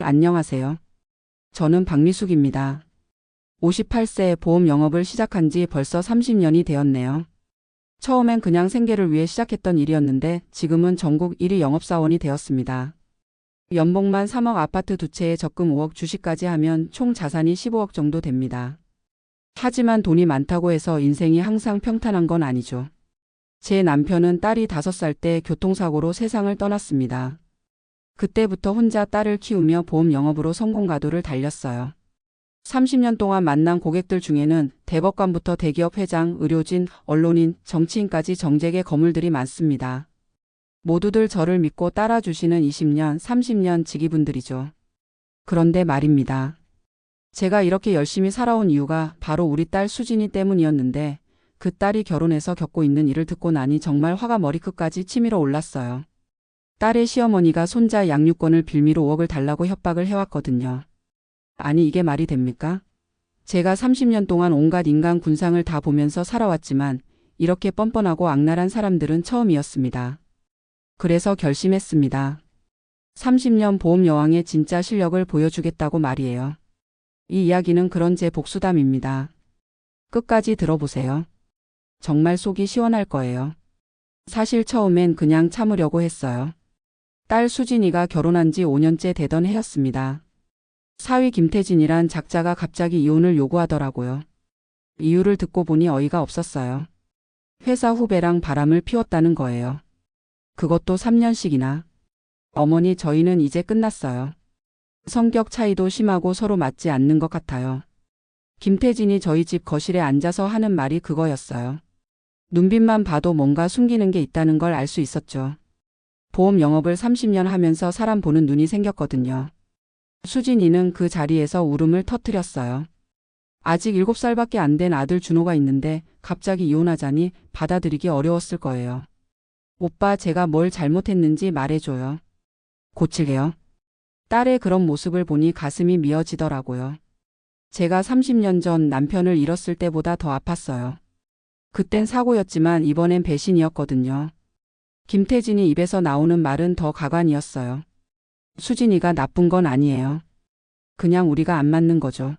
안녕하세요. 저는 박미숙입니다. 58세 보험 영업을 시작한 지 벌써 30년이 되었네요. 처음엔 그냥 생계를 위해 시작했던 일이었는데 지금은 전국 1위 영업사원이 되었습니다. 연봉만 3억, 아파트 2채에 적금 5억, 주식까지 하면 총 자산이 15억 정도 됩니다. 하지만 돈이 많다고 해서 인생이 항상 평탄한 건 아니죠. 제 남편은 딸이 5살 때 교통사고로 세상을 떠났습니다. 그때부터 혼자 딸을 키우며 보험 영업으로 성공가도를 달렸어요. 30년 동안 만난 고객들 중에는 대법관부터 대기업 회장, 의료진, 언론인, 정치인까지 정재계 거물들이 많습니다. 모두들 저를 믿고 따라주시는 20년, 30년 지기분들이죠. 그런데 말입니다. 제가 이렇게 열심히 살아온 이유가 바로 우리 딸 수진이 때문이었는데 그 딸이 결혼해서 겪고 있는 일을 듣고 나니 정말 화가 머리끝까지 치밀어 올랐어요. 딸의 시어머니가 손자 양육권을 빌미로 5억을 달라고 협박을 해왔거든요. 아니 이게 말이 됩니까? 제가 30년 동안 온갖 인간 군상을 다 보면서 살아왔지만 이렇게 뻔뻔하고 악랄한 사람들은 처음이었습니다. 그래서 결심했습니다. 30년 보험 여왕의 진짜 실력을 보여주겠다고 말이에요. 이 이야기는 그런 제 복수담입니다. 끝까지 들어보세요. 정말 속이 시원할 거예요. 사실 처음엔 그냥 참으려고 했어요. 딸 수진이가 결혼한 지 5년째 되던 해였습니다. 사위 김태진이란 작자가 갑자기 이혼을 요구하더라고요. 이유를 듣고 보니 어이가 없었어요. 회사 후배랑 바람을 피웠다는 거예요. 그것도 3년씩이나. 어머니 저희는 이제 끝났어요. 성격 차이도 심하고 서로 맞지 않는 것 같아요. 김태진이 저희 집 거실에 앉아서 하는 말이 그거였어요. 눈빛만 봐도 뭔가 숨기는 게 있다는 걸 알 수 있었죠. 보험 영업을 30년 하면서 사람 보는 눈이 생겼거든요. 수진이는 그 자리에서 울음을 터뜨렸어요. 아직 7살밖에 안 된 아들 준호가 있는데 갑자기 이혼하자니 받아들이기 어려웠을 거예요. 오빠 제가 뭘 잘못했는지 말해줘요. 고칠게요. 딸의 그런 모습을 보니 가슴이 미어지더라고요. 제가 30년 전 남편을 잃었을 때보다 더 아팠어요. 그땐 사고였지만 이번엔 배신이었거든요. 김태진이 입에서 나오는 말은 더 가관이었어요. 수진이가 나쁜 건 아니에요. 그냥 우리가 안 맞는 거죠.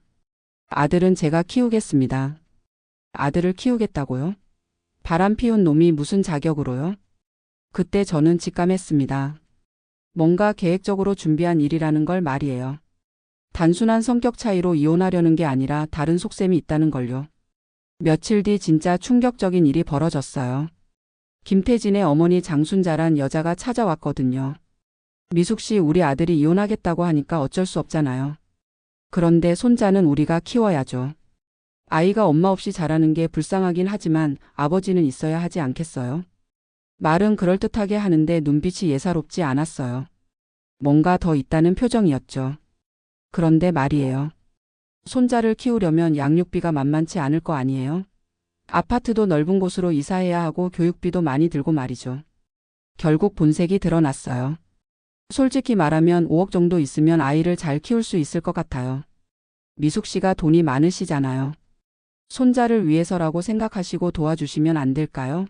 아들은 제가 키우겠습니다. 아들을 키우겠다고요? 바람 피운 놈이 무슨 자격으로요? 그때 저는 직감했습니다. 뭔가 계획적으로 준비한 일이라는 걸 말이에요. 단순한 성격 차이로 이혼하려는 게 아니라 다른 속셈이 있다는 걸요. 며칠 뒤 진짜 충격적인 일이 벌어졌어요. 김태진의 어머니 장순자란 여자가 찾아왔거든요. 미숙 씨 우리 아들이 이혼하겠다고 하니까 어쩔 수 없잖아요. 그런데 손자는 우리가 키워야죠. 아이가 엄마 없이 자라는 게 불쌍하긴 하지만 아버지는 있어야 하지 않겠어요? 말은 그럴듯하게 하는데 눈빛이 예사롭지 않았어요. 뭔가 더 있다는 표정이었죠. 그런데 말이에요. 손자를 키우려면 양육비가 만만치 않을 거 아니에요? 아파트도 넓은 곳으로 이사해야 하고 교육비도 많이 들고 말이죠. 결국 본색이 드러났어요. 솔직히 말하면 5억 정도 있으면 아이를 잘 키울 수 있을 것 같아요. 미숙 씨가 돈이 많으시잖아요. 손자를 위해서라고 생각하시고 도와주시면 안 될까요?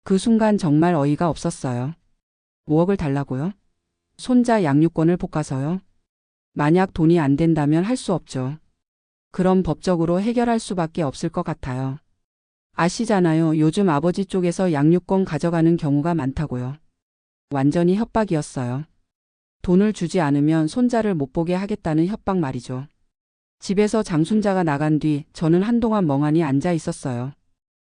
그 순간 정말 어이가 없었어요. 5억을 달라고요? 손자 양육권을 볶아서요? 만약 돈이 안 된다면 할 수 없죠. 그럼 법적으로 해결할 수밖에 없을 것 같아요. 아시잖아요. 요즘 아버지 쪽에서 양육권 가져가는 경우가 많다고요. 완전히 협박이었어요. 돈을 주지 않으면 손자를 못 보게 하겠다는 협박 말이죠. 집에서 장순자가 나간 뒤 저는 한동안 멍하니 앉아 있었어요.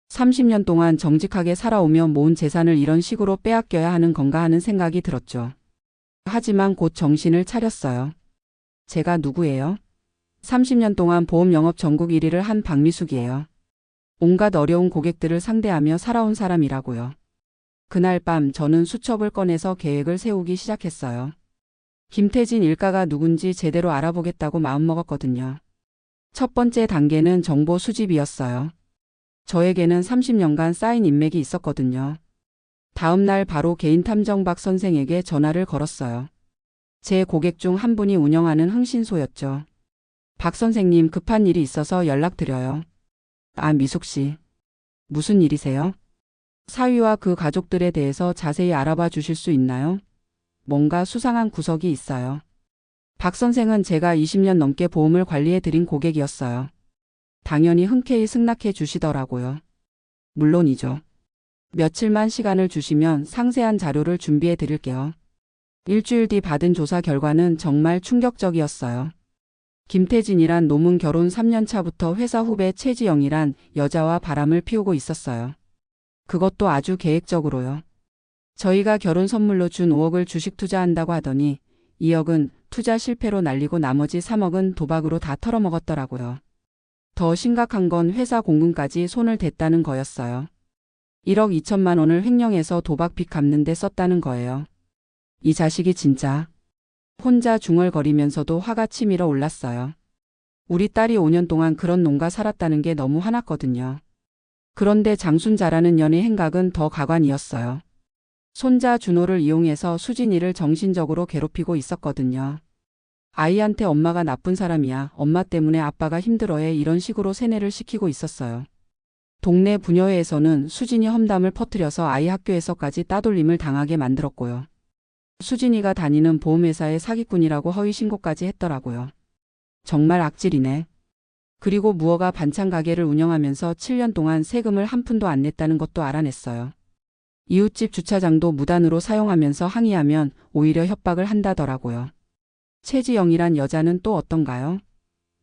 30년 동안 정직하게 살아오며 모은 재산을 이런 식으로 빼앗겨야 하는 건가 하는 생각이 들었죠. 하지만 곧 정신을 차렸어요. 제가 누구예요? 30년 동안 보험 영업 전국 1위를 한 박미숙이에요. 온갖 어려운 고객들을 상대하며 살아온 사람이라고요. 그날 밤 저는 수첩을 꺼내서 계획을 세우기 시작했어요. 김태진 일가가 누군지 제대로 알아보겠다고 마음먹었거든요. 첫 번째 단계는 정보 수집이었어요. 저에게는 30년간 쌓인 인맥이 있었거든요. 다음 날 바로 개인 탐정 박 선생에게 전화를 걸었어요. 제 고객 중 한 분이 운영하는 흥신소였죠. 박 선생님 급한 일이 있어서 연락드려요. 아, 미숙 씨. 무슨 일이세요? 사위와 그 가족들에 대해서 자세히 알아봐 주실 수 있나요? 뭔가 수상한 구석이 있어요. 박 선생은 제가 20년 넘게 보험을 관리해 드린 고객이었어요. 당연히 흔쾌히 승낙해 주시더라고요. 물론이죠. 며칠만 시간을 주시면 상세한 자료를 준비해 드릴게요. 일주일 뒤 받은 조사 결과는 정말 충격적이었어요. 김태진이란 놈은 결혼 3년 차부터 회사 후배 최지영이란 여자와 바람을 피우고 있었어요. 그것도 아주 계획적으로요. 저희가 결혼 선물로 준 5억을 주식 투자한다고 하더니 2억은 투자 실패로 날리고 나머지 3억은 도박으로 다 털어먹었더라고요. 더 심각한 건 회사 공금까지 손을 댔다는 거였어요. 1억 2천만 원을 횡령해서 도박빚 갚는 데 썼다는 거예요. 이 자식이 진짜. 혼자 중얼거리면서도 화가 치밀어 올랐어요. 우리 딸이 5년 동안 그런 놈과 살았다는 게 너무 화났거든요. 그런데 장순자라는 년의 행각은 더 가관이었어요. 손자 준호를 이용해서 수진이를 정신적으로 괴롭히고 있었거든요. 아이한테 엄마가 나쁜 사람이야. 엄마 때문에 아빠가 힘들어해. 이런 식으로 세뇌를 시키고 있었어요. 동네 부녀회에서는 수진이 험담을 퍼뜨려서 아이 학교에서까지 따돌림을 당하게 만들었고요. 수진이가 다니는 보험회사의 사기꾼이라고 허위 신고까지 했더라고요. 정말 악질이네. 그리고 무허가 반찬 가게를 운영하면서 7년 동안 세금을 한 푼도 안 냈다는 것도 알아냈어요. 이웃집 주차장도 무단으로 사용하면서 항의하면 오히려 협박을 한다더라고요. 최지영이란 여자는 또 어떤가요?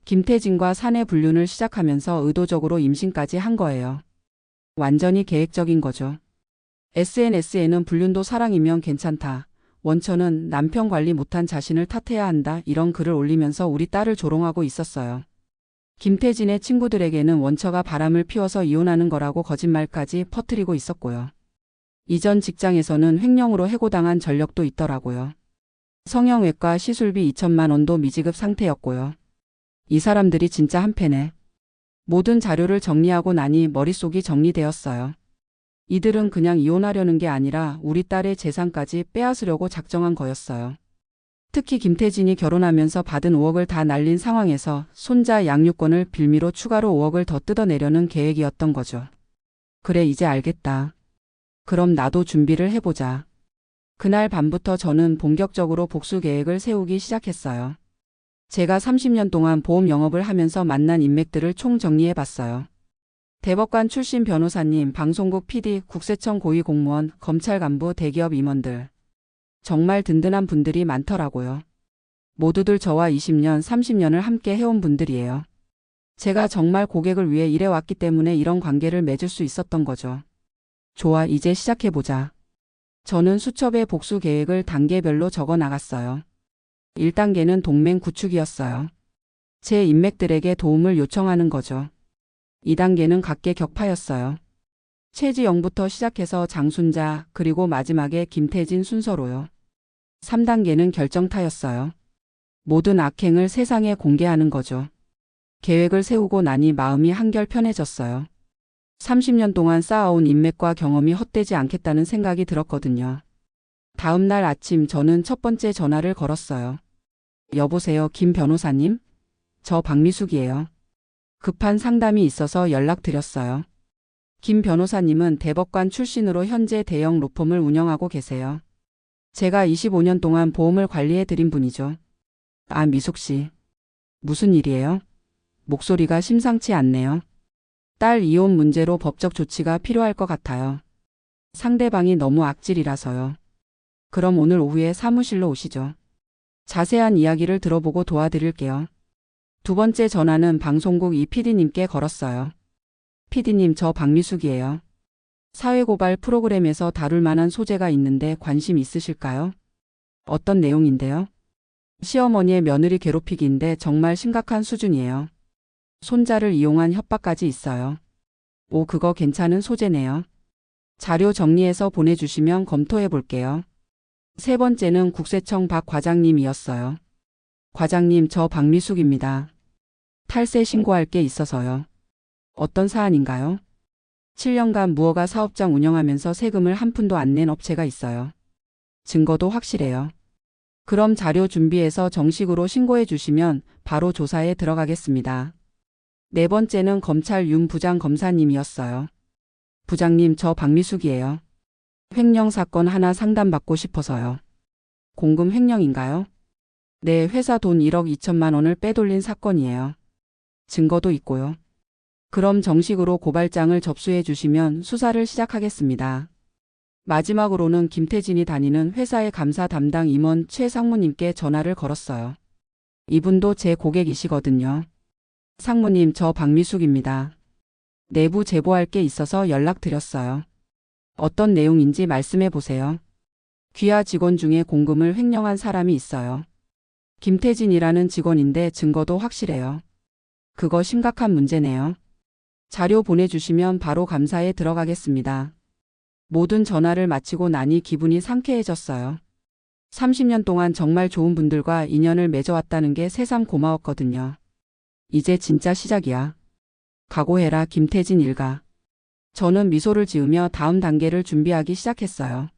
김태진과 사내 불륜을 시작하면서 의도적으로 임신까지 한 거예요. 완전히 계획적인 거죠. SNS에는 불륜도 사랑이면 괜찮다. 원처는 남편 관리 못한 자신을 탓해야 한다. 이런 글을 올리면서 우리 딸을 조롱하고 있었어요. 김태진의 친구들에게는 원처가 바람을 피워서 이혼하는 거라고 거짓말까지 퍼뜨리고 있었고요. 이전 직장에서는 횡령으로 해고당한 전력도 있더라고요. 성형외과 시술비 2천만 원도 미지급 상태였고요. 이 사람들이 진짜 한패네. 모든 자료를 정리하고 나니 머릿속이 정리되었어요. 이들은 그냥 이혼하려는 게 아니라 우리 딸의 재산까지 빼앗으려고 작정한 거였어요. 특히 김태진이 결혼하면서 받은 5억을 다 날린 상황에서 손자 양육권을 빌미로 추가로 5억을 더 뜯어내려는 계획이었던 거죠. 그래, 이제 알겠다. 그럼 나도 준비를 해보자. 그날 밤부터 저는 본격적으로 복수 계획을 세우기 시작했어요. 제가 30년 동안 보험 영업을 하면서 만난 인맥들을 총정리해봤어요. 대법관 출신 변호사님, 방송국 PD, 국세청 고위 공무원, 검찰 간부, 대기업 임원들. 정말 든든한 분들이 많더라고요. 모두들 저와 20년, 30년을 함께 해온 분들이에요. 제가 정말 고객을 위해 일해왔기 때문에 이런 관계를 맺을 수 있었던 거죠. 좋아, 이제 시작해보자. 저는 수첩에 복수 계획을 단계별로 적어 나갔어요. 1단계는 동맹 구축이었어요. 제 인맥들에게 도움을 요청하는 거죠. 2단계는 각계 격파였어요. 최지영부터 시작해서 장순자, 그리고 마지막에 김태진 순서로요. 3단계는 결정타였어요. 모든 악행을 세상에 공개하는 거죠. 계획을 세우고 나니 마음이 한결 편해졌어요. 30년 동안 쌓아온 인맥과 경험이 헛되지 않겠다는 생각이 들었거든요. 다음 날 아침 저는 첫 번째 전화를 걸었어요. 여보세요, 김 변호사님? 저 박미숙이에요. 급한 상담이 있어서 연락드렸어요. 김 변호사님은 대법관 출신으로 현재 대형 로펌을 운영하고 계세요. 제가 25년 동안 보험을 관리해드린 분이죠. 아, 미숙 씨. 무슨 일이에요? 목소리가 심상치 않네요. 딸 이혼 문제로 법적 조치가 필요할 것 같아요. 상대방이 너무 악질이라서요. 그럼 오늘 오후에 사무실로 오시죠. 자세한 이야기를 들어보고 도와드릴게요. 두 번째 전화는 방송국 이 PD님께 걸었어요. PD님, 저 박미숙이에요. 사회고발 프로그램에서 다룰 만한 소재가 있는데 관심 있으실까요? 어떤 내용인데요? 시어머니의 며느리 괴롭히기인데 정말 심각한 수준이에요. 손자를 이용한 협박까지 있어요. 오, 그거 괜찮은 소재네요. 자료 정리해서 보내주시면 검토해 볼게요. 세 번째는 국세청 박 과장님이었어요. 과장님, 저 박미숙입니다. 탈세 신고할 게 있어서요. 어떤 사안인가요? 7년간 무허가 사업장 운영하면서 세금을 한 푼도 안 낸 업체가 있어요. 증거도 확실해요. 그럼 자료 준비해서 정식으로 신고해 주시면 바로 조사에 들어가겠습니다. 네 번째는 검찰 윤 부장 검사님이었어요. 부장님, 저 박미숙이에요. 횡령 사건 하나 상담받고 싶어서요. 공금 횡령인가요? 네, 회사 돈 1억 2천만 원을 빼돌린 사건이에요. 증거도 있고요. 그럼 정식으로 고발장을 접수해 주시면 수사를 시작하겠습니다. 마지막으로는 김태진이 다니는 회사의 감사 담당 임원 최 상무님께 전화를 걸었어요. 이분도 제 고객이시거든요. 상무님, 저 박미숙입니다. 내부 제보할 게 있어서 연락드렸어요. 어떤 내용인지 말씀해 보세요. 귀하 직원 중에 공금을 횡령한 사람이 있어요. 김태진이라는 직원인데 증거도 확실해요. 그거 심각한 문제네요. 자료 보내주시면 바로 감사에 들어가겠습니다. 모든 전화를 마치고 나니 기분이 상쾌해졌어요. 30년 동안 정말 좋은 분들과 인연을 맺어왔다는 게 새삼 고마웠거든요. 이제 진짜 시작이야. 각오해라, 김태진 일가. 저는 미소를 지으며 다음 단계를 준비하기 시작했어요.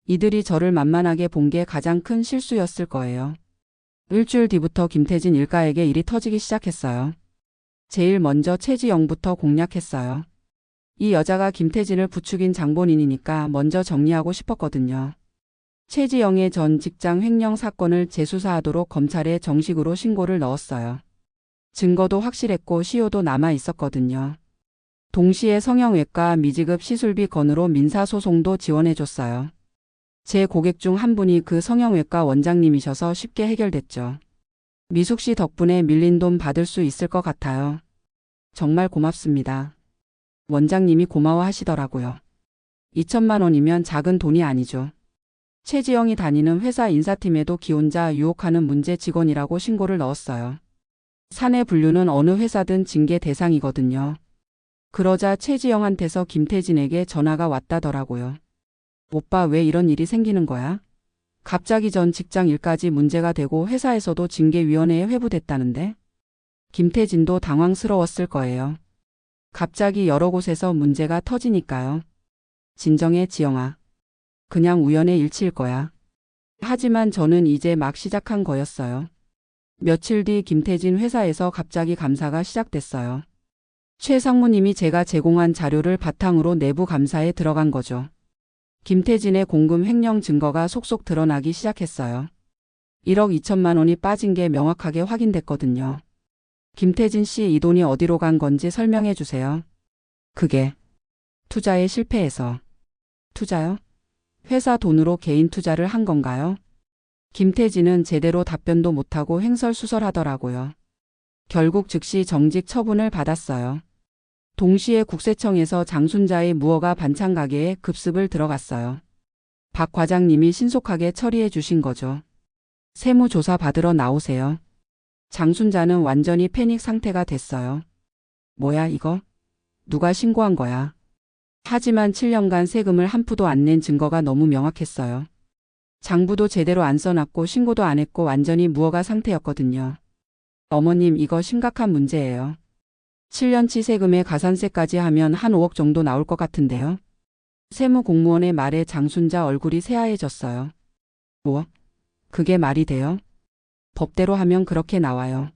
이들이 저를 만만하게 본 게 가장 큰 실수였을 거예요. 일주일 뒤부터 김태진 일가에게 일이 터지기 시작했어요. 제일 먼저 최지영부터 공략했어요. 이 여자가 김태진을 부추긴 장본인이니까 먼저 정리하고 싶었거든요. 최지영의 전 직장 횡령 사건을 재수사하도록 검찰에 정식으로 신고를 넣었어요. 증거도 확실했고 시효도 남아 있었거든요. 동시에 성형외과 미지급 시술비 건으로 민사소송도 지원해줬어요. 제 고객 중 한 분이 그 성형외과 원장님이셔서 쉽게 해결됐죠. 미숙 씨 덕분에 밀린 돈 받을 수 있을 것 같아요. 정말 고맙습니다. 원장님이 고마워하시더라고요. 2천만 원이면 작은 돈이 아니죠. 최지영이 다니는 회사 인사팀에도 기혼자 유혹하는 문제 직원이라고 신고를 넣었어요. 사내 분류는 어느 회사든 징계 대상이거든요. 그러자 최지영한테서 김태진에게 전화가 왔다더라고요. 오빠, 왜 이런 일이 생기는 거야? 갑자기 전 직장 일까지 문제가 되고 회사에서도 징계위원회에 회부됐다는데? 김태진도 당황스러웠을 거예요. 갑자기 여러 곳에서 문제가 터지니까요. 진정해, 지영아. 그냥 우연의 일치일 거야. 하지만 저는 이제 막 시작한 거였어요. 며칠 뒤 김태진 회사에서 갑자기 감사가 시작됐어요. 최 상무님이 제가 제공한 자료를 바탕으로 내부 감사에 들어간 거죠. 김태진의 공금 횡령 증거가 속속 드러나기 시작했어요. 1억 2천만 원이 빠진 게 명확하게 확인됐거든요. 김태진 씨, 이 돈이 어디로 간 건지 설명해 주세요. 그게 투자에 실패해서. 투자요? 회사 돈으로 개인 투자를 한 건가요? 김태진은 제대로 답변도 못하고 횡설수설하더라고요. 결국 즉시 정직 처분을 받았어요. 동시에 국세청에서 장순자의 무허가 반찬 가게에 급습을 들어갔어요. 박 과장님이 신속하게 처리해 주신 거죠. 세무조사 받으러 나오세요. 장순자는 완전히 패닉 상태가 됐어요. 뭐야 이거? 누가 신고한 거야? 하지만 7년간 세금을 한 푼도 안 낸 증거가 너무 명확했어요. 장부도 제대로 안 써놨고 신고도 안 했고 완전히 무허가 상태였거든요. 어머님, 이거 심각한 문제예요. 7년치 세금에 가산세까지 하면 한 5억 정도 나올 것 같은데요. 세무공무원의 말에 장순자 얼굴이 새하얘졌어요. 5억? 그게 말이 돼요? 법대로 하면 그렇게 나와요.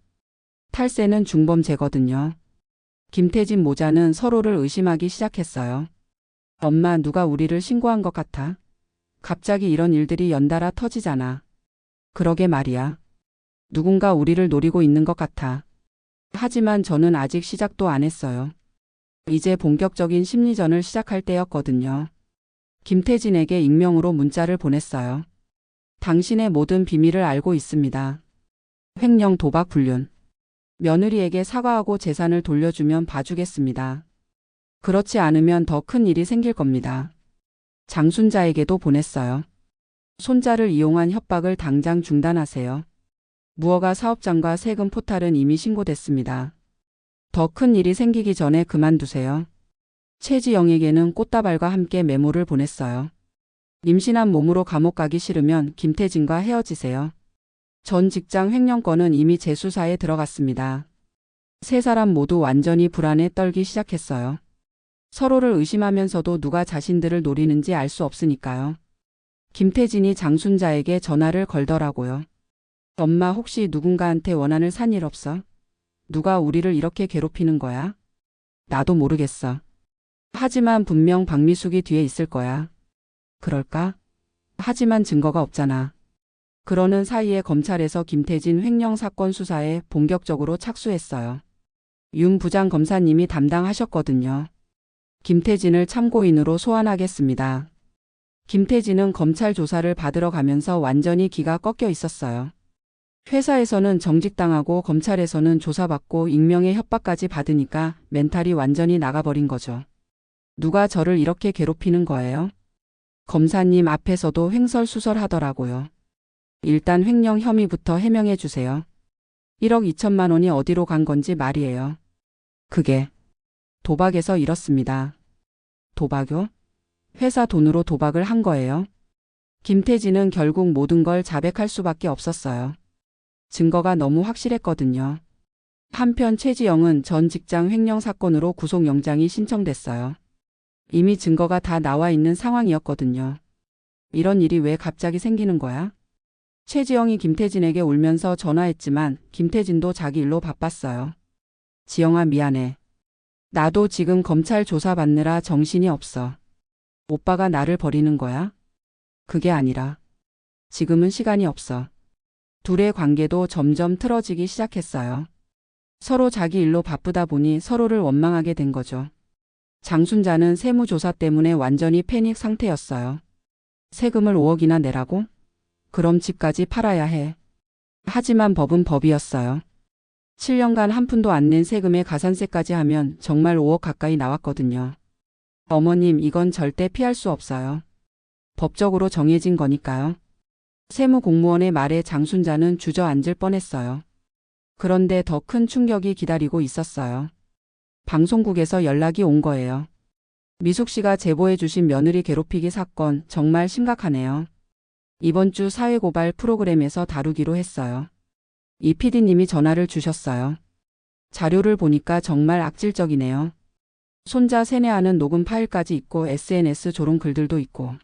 탈세는 중범죄거든요. 김태진 모자는 서로를 의심하기 시작했어요. 엄마, 누가 우리를 신고한 것 같아? 갑자기 이런 일들이 연달아 터지잖아. 그러게 말이야. 누군가 우리를 노리고 있는 것 같아. 하지만 저는 아직 시작도 안 했어요. 이제 본격적인 심리전을 시작할 때였거든요. 김태진에게 익명으로 문자를 보냈어요. 당신의 모든 비밀을 알고 있습니다. 횡령, 도박, 불륜. 며느리에게 사과하고 재산을 돌려주면 봐주겠습니다. 그렇지 않으면 더 큰 일이 생길 겁니다. 장순자에게도 보냈어요. 손자를 이용한 협박을 당장 중단하세요. 무허가 사업장과 세금 포탈은 이미 신고됐습니다. 더 큰 일이 생기기 전에 그만두세요. 최지영에게는 꽃다발과 함께 메모를 보냈어요. 임신한 몸으로 감옥 가기 싫으면 김태진과 헤어지세요. 전 직장 횡령건은 이미 재수사에 들어갔습니다. 세 사람 모두 완전히 불안에 떨기 시작했어요. 서로를 의심하면서도 누가 자신들을 노리는지 알 수 없으니까요. 김태진이 장순자에게 전화를 걸더라고요. 엄마, 혹시 누군가한테 원한을 산 일 없어? 누가 우리를 이렇게 괴롭히는 거야? 나도 모르겠어. 하지만 분명 박미숙이 뒤에 있을 거야. 그럴까? 하지만 증거가 없잖아. 그러는 사이에 검찰에서 김태진 횡령 사건 수사에 본격적으로 착수했어요. 윤 부장검사님이 담당하셨거든요. 김태진을 참고인으로 소환하겠습니다. 김태진은 검찰 조사를 받으러 가면서 완전히 기가 꺾여 있었어요. 회사에서는 정직당하고 검찰에서는 조사받고 익명의 협박까지 받으니까 멘탈이 완전히 나가버린 거죠. 누가 저를 이렇게 괴롭히는 거예요? 검사님 앞에서도 횡설수설하더라고요. 일단 횡령 혐의부터 해명해 주세요. 1억 2천만 원이 어디로 간 건지 말이에요. 그게 도박에서 잃었습니다. 도박요? 회사 돈으로 도박을 한 거예요? 김태진은 결국 모든 걸 자백할 수밖에 없었어요. 증거가 너무 확실했거든요. 한편 최지영은 전 직장 횡령 사건으로 구속영장이 신청됐어요. 이미 증거가 다 나와 있는 상황이었거든요. 이런 일이 왜 갑자기 생기는 거야? 최지영이 김태진에게 울면서 전화했지만 김태진도 자기 일로 바빴어요. 지영아 미안해. 나도 지금 검찰 조사받느라 정신이 없어. 오빠가 나를 버리는 거야? 그게 아니라 지금은 시간이 없어. 둘의 관계도 점점 틀어지기 시작했어요. 서로 자기 일로 바쁘다 보니 서로를 원망하게 된 거죠. 장순자는 세무조사 때문에 완전히 패닉 상태였어요. 세금을 5억이나 내라고? 그럼 집까지 팔아야 해. 하지만 법은 법이었어요. 7년간 한 푼도 안 낸 세금에 가산세까지 하면 정말 5억 가까이 나왔거든요. 어머님, 이건 절대 피할 수 없어요. 법적으로 정해진 거니까요. 세무공무원의 말에 장순자는 주저앉을 뻔했어요. 그런데 더 큰 충격이 기다리고 있었어요. 방송국에서 연락이 온 거예요. 미숙 씨가 제보해 주신 며느리 괴롭히기 사건 정말 심각하네요. 이번 주 사회고발 프로그램에서 다루기로 했어요. 이 PD님이 전화를 주셨어요. 자료를 보니까 정말 악질적이네요. 손자 세뇌하는 녹음 파일까지 있고 SNS 조롱 글들도 있고.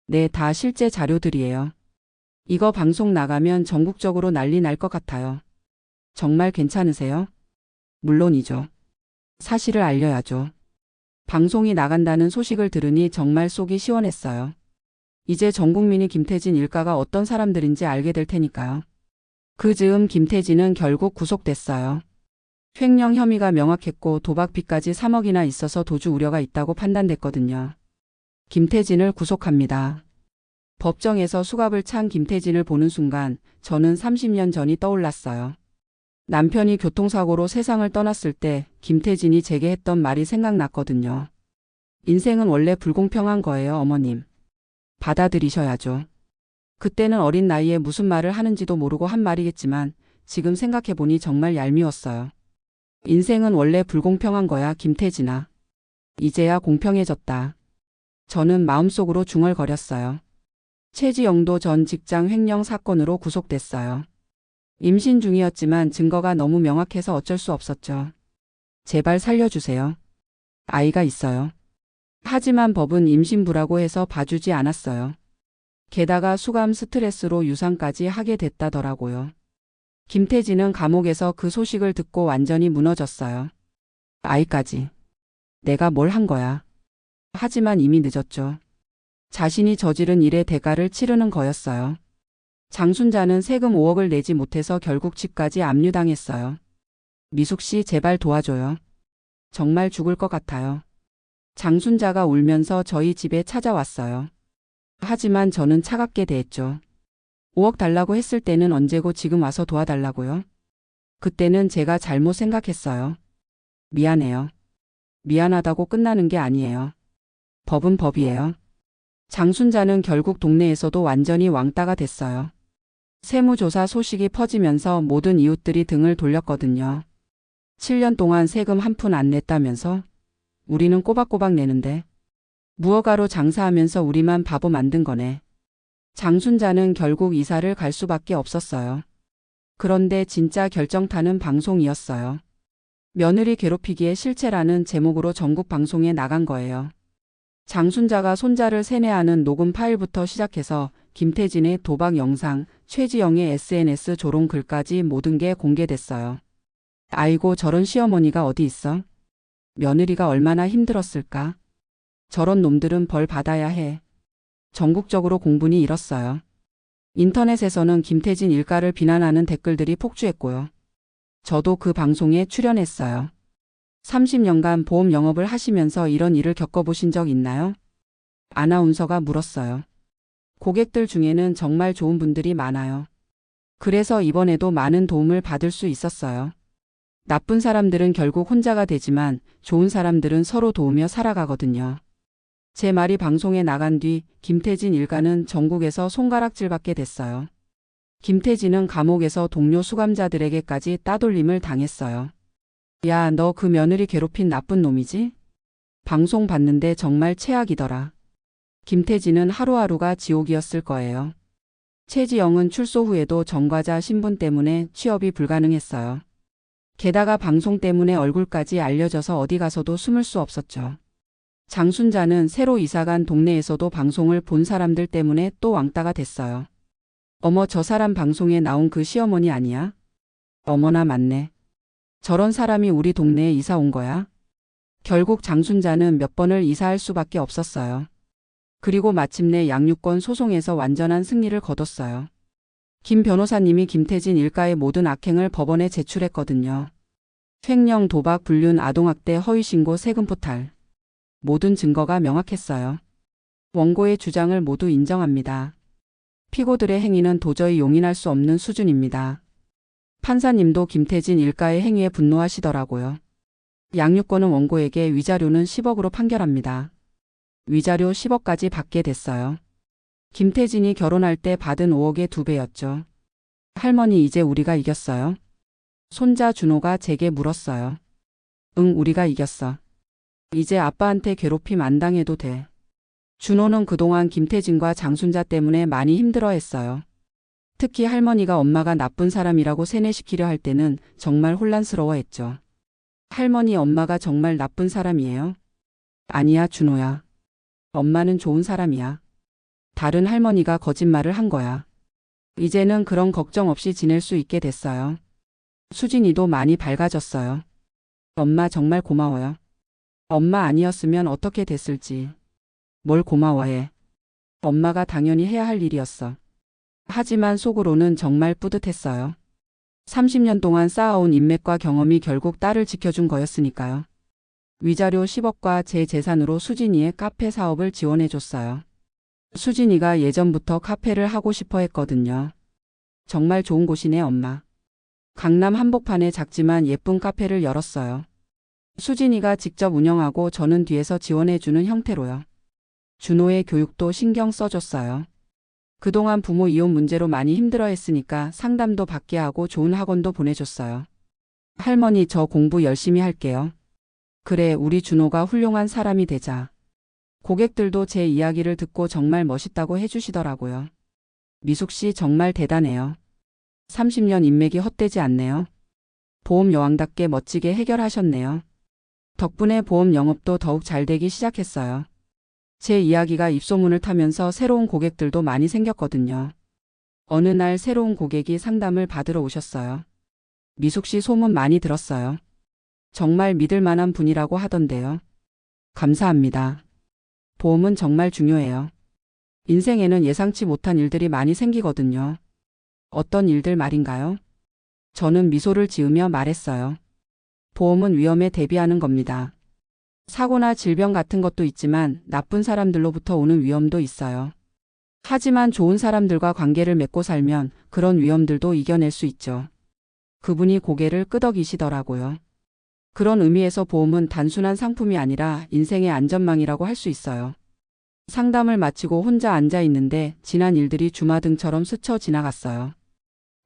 네, 다 실제 자료들이에요. 이거 방송 나가면 전국적으로 난리 날 것 같아요. 정말 괜찮으세요? 물론이죠. 사실을 알려야죠. 방송이 나간다는 소식을 들으니 정말 속이 시원했어요. 이제 전 국민이 김태진 일가가 어떤 사람들인지 알게 될 테니까요. 그 즈음 김태진은 결국 구속됐어요. 횡령 혐의가 명확했고 도박빚까지 3억이나 있어서 도주 우려가 있다고 판단됐거든요. 김태진을 구속합니다. 법정에서 수갑을 찬 김태진을 보는 순간 저는 30년 전이 떠올랐어요. 남편이 교통사고로 세상을 떠났을 때 김태진이 제게 했던 말이 생각났거든요. 인생은 원래 불공평한 거예요, 어머님. 받아들이셔야죠. 그때는 어린 나이에 무슨 말을 하는지도 모르고 한 말이겠지만 지금 생각해보니 정말 얄미웠어요. 인생은 원래 불공평한 거야, 김태진아. 이제야 공평해졌다. 저는 마음속으로 중얼거렸어요. 최지영도 전 직장 횡령 사건으로 구속됐어요. 임신 중이었지만 증거가 너무 명확해서 어쩔 수 없었죠. 제발 살려주세요. 아이가 있어요. 하지만 법은 임신부라고 해서 봐주지 않았어요. 게다가 수감 스트레스로 유산까지 하게 됐다더라고요. 김태진은 감옥에서 그 소식을 듣고 완전히 무너졌어요. 아이까지. 내가 뭘 한 거야. 하지만 이미 늦었죠. 자신이 저지른 일의 대가를 치르는 거였어요. 장순자는 세금 5억을 내지 못해서 결국 집까지 압류당했어요. 미숙 씨 제발 도와줘요. 정말 죽을 것 같아요. 장순자가 울면서 저희 집에 찾아왔어요. 하지만 저는 차갑게 대했죠. 5억 달라고 했을 때는 언제고 지금 와서 도와달라고요? 그때는 제가 잘못 생각했어요. 미안해요. 미안하다고 끝나는 게 아니에요. 법은 법이에요. 장순자는 결국 동네에서도 완전히 왕따가 됐어요. 세무조사 소식이 퍼지면서 모든 이웃들이 등을 돌렸거든요. 7년 동안 세금 한 푼 안 냈다면서? 우리는 꼬박꼬박 내는데. 무허가로 장사하면서 우리만 바보 만든 거네. 장순자는 결국 이사를 갈 수밖에 없었어요. 그런데 진짜 결정타는 방송이었어요. 며느리 괴롭히기의 실체라는 제목으로 전국 방송에 나간 거예요. 장순자가 손자를 세뇌하는 녹음 파일부터 시작해서 김태진의 도박 영상, 최지영의 SNS 조롱 글까지 모든 게 공개됐어요. 아이고, 저런 시어머니가 어디 있어? 며느리가 얼마나 힘들었을까? 저런 놈들은 벌 받아야 해. 전국적으로 공분이 일었어요. 인터넷에서는 김태진 일가를 비난하는 댓글들이 폭주했고요. 저도 그 방송에 출연했어요. 30년간 보험 영업을 하시면서 이런 일을 겪어보신 적 있나요? 아나운서가 물었어요. 고객들 중에는 정말 좋은 분들이 많아요. 그래서 이번에도 많은 도움을 받을 수 있었어요. 나쁜 사람들은 결국 혼자가 되지만 좋은 사람들은 서로 도우며 살아가거든요. 제 말이 방송에 나간 뒤 김태진 일가는 전국에서 손가락질받게 됐어요. 김태진은 감옥에서 동료 수감자들에게까지 따돌림을 당했어요. 야, 너 그 며느리 괴롭힌 나쁜 놈이지? 방송 봤는데 정말 최악이더라. 김태진은 하루하루가 지옥이었을 거예요. 최지영은 출소 후에도 전과자 신분 때문에 취업이 불가능했어요. 게다가 방송 때문에 얼굴까지 알려져서 어디 가서도 숨을 수 없었죠. 장순자는 새로 이사간 동네에서도 방송을 본 사람들 때문에 또 왕따가 됐어요. 어머, 저 사람 방송에 나온 그 시어머니 아니야? 어머나, 맞네. 저런 사람이 우리 동네에 이사 온 거야? 결국 장순자는 몇 번을 이사할 수밖에 없었어요. 그리고 마침내 양육권 소송에서 완전한 승리를 거뒀어요. 김 변호사님이 김태진 일가의 모든 악행을 법원에 제출했거든요. 횡령, 도박, 불륜, 아동학대, 허위신고, 세금 포탈. 모든 증거가 명확했어요. 원고의 주장을 모두 인정합니다. 피고들의 행위는 도저히 용인할 수 없는 수준입니다. 판사님도 김태진 일가의 행위에 분노하시더라고요. 양육권은 원고에게, 위자료는 10억으로 판결합니다. 위자료 10억까지 받게 됐어요. 김태진이 결혼할 때 받은 5억의 2배였죠. 할머니, 이제 우리가 이겼어요? 손자 준호가 제게 물었어요. 응, 우리가 이겼어. 이제 아빠한테 괴롭힘 안 당해도 돼. 준호는 그동안 김태진과 장순자 때문에 많이 힘들어했어요. 특히 할머니가 엄마가 나쁜 사람이라고 세뇌시키려 할 때는 정말 혼란스러워했죠. 할머니, 엄마가 정말 나쁜 사람이에요? 아니야, 준호야. 엄마는 좋은 사람이야. 다른 할머니가 거짓말을 한 거야. 이제는 그런 걱정 없이 지낼 수 있게 됐어요. 수진이도 많이 밝아졌어요. 엄마 정말 고마워요. 엄마 아니었으면 어떻게 됐을지. 뭘 고마워해. 엄마가 당연히 해야 할 일이었어. 하지만 속으로는 정말 뿌듯했어요. 30년 동안 쌓아온 인맥과 경험이 결국 딸을 지켜준 거였으니까요. 위자료 10억과 제 재산으로 수진이의 카페 사업을 지원해줬어요. 수진이가 예전부터 카페를 하고 싶어 했거든요. 정말 좋은 곳이네, 엄마. 강남 한복판에 작지만 예쁜 카페를 열었어요. 수진이가 직접 운영하고 저는 뒤에서 지원해주는 형태로요. 준호의 교육도 신경 써줬어요. 그동안 부모 이혼 문제로 많이 힘들어했으니까 상담도 받게 하고 좋은 학원도 보내줬어요. 할머니, 저 공부 열심히 할게요. 그래, 우리 준호가 훌륭한 사람이 되자. 고객들도 제 이야기를 듣고 정말 멋있다고 해주시더라고요. 미숙 씨 정말 대단해요. 30년 인맥이 헛되지 않네요. 보험 여왕답게 멋지게 해결하셨네요. 덕분에 보험 영업도 더욱 잘 되기 시작했어요. 제 이야기가 입소문을 타면서 새로운 고객들도 많이 생겼거든요. 어느 날 새로운 고객이 상담을 받으러 오셨어요. 미숙 씨 소문 많이 들었어요. 정말 믿을 만한 분이라고 하던데요. 감사합니다. 보험은 정말 중요해요. 인생에는 예상치 못한 일들이 많이 생기거든요. 어떤 일들 말인가요? 저는 미소를 지으며 말했어요. 보험은 위험에 대비하는 겁니다. 사고나 질병 같은 것도 있지만 나쁜 사람들로부터 오는 위험도 있어요. 하지만 좋은 사람들과 관계를 맺고 살면 그런 위험들도 이겨낼 수 있죠. 그분이 고개를 끄덕이시더라고요. 그런 의미에서 보험은 단순한 상품이 아니라 인생의 안전망이라고 할 수 있어요. 상담을 마치고 혼자 앉아 있는데 지난 일들이 주마등처럼 스쳐 지나갔어요.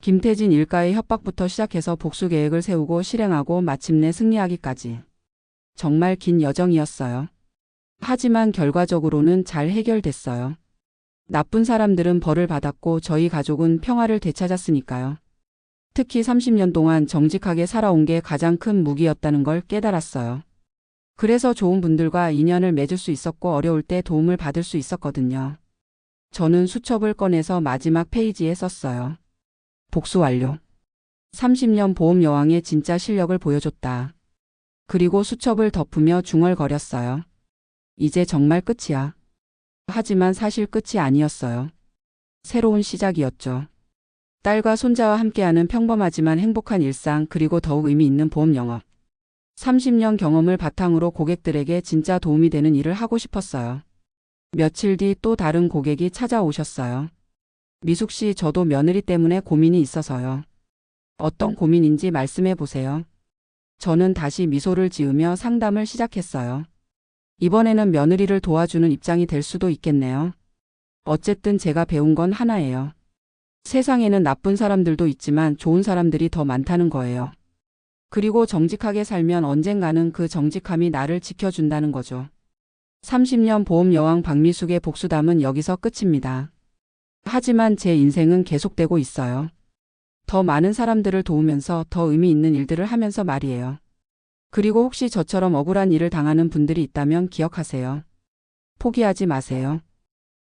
김태진 일가의 협박부터 시작해서 복수 계획을 세우고 실행하고 마침내 승리하기까지. 정말 긴 여정이었어요. 하지만 결과적으로는 잘 해결됐어요. 나쁜 사람들은 벌을 받았고 저희 가족은 평화를 되찾았으니까요. 특히 30년 동안 정직하게 살아온 게 가장 큰 무기였다는 걸 깨달았어요. 그래서 좋은 분들과 인연을 맺을 수 있었고 어려울 때 도움을 받을 수 있었거든요. 저는 수첩을 꺼내서 마지막 페이지에 썼어요. 복수 완료. 30년 보험 여왕의 진짜 실력을 보여줬다. 그리고 수첩을 덮으며 중얼거렸어요. 이제 정말 끝이야. 하지만 사실 끝이 아니었어요. 새로운 시작이었죠. 딸과 손자와 함께하는 평범하지만 행복한 일상, 그리고 더욱 의미 있는 보험 영업. 30년 경험을 바탕으로 고객들에게 진짜 도움이 되는 일을 하고 싶었어요. 며칠 뒤 또 다른 고객이 찾아오셨어요. 미숙 씨, 저도 며느리 때문에 고민이 있어서요. 어떤 고민인지 말씀해 보세요. 저는 다시 미소를 지으며 상담을 시작했어요. 이번에는 며느리를 도와주는 입장이 될 수도 있겠네요. 어쨌든 제가 배운 건 하나예요. 세상에는 나쁜 사람들도 있지만 좋은 사람들이 더 많다는 거예요. 그리고 정직하게 살면 언젠가는 그 정직함이 나를 지켜준다는 거죠. 30년 보험 여왕 박미숙의 복수담은 여기서 끝입니다. 하지만 제 인생은 계속되고 있어요. 더 많은 사람들을 도우면서 더 의미 있는 일들을 하면서 말이에요. 그리고 혹시 저처럼 억울한 일을 당하는 분들이 있다면 기억하세요. 포기하지 마세요.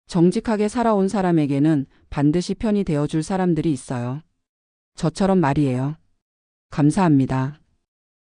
정직하게 살아온 사람에게는 반드시 편이 되어줄 사람들이 있어요. 저처럼 말이에요. 감사합니다.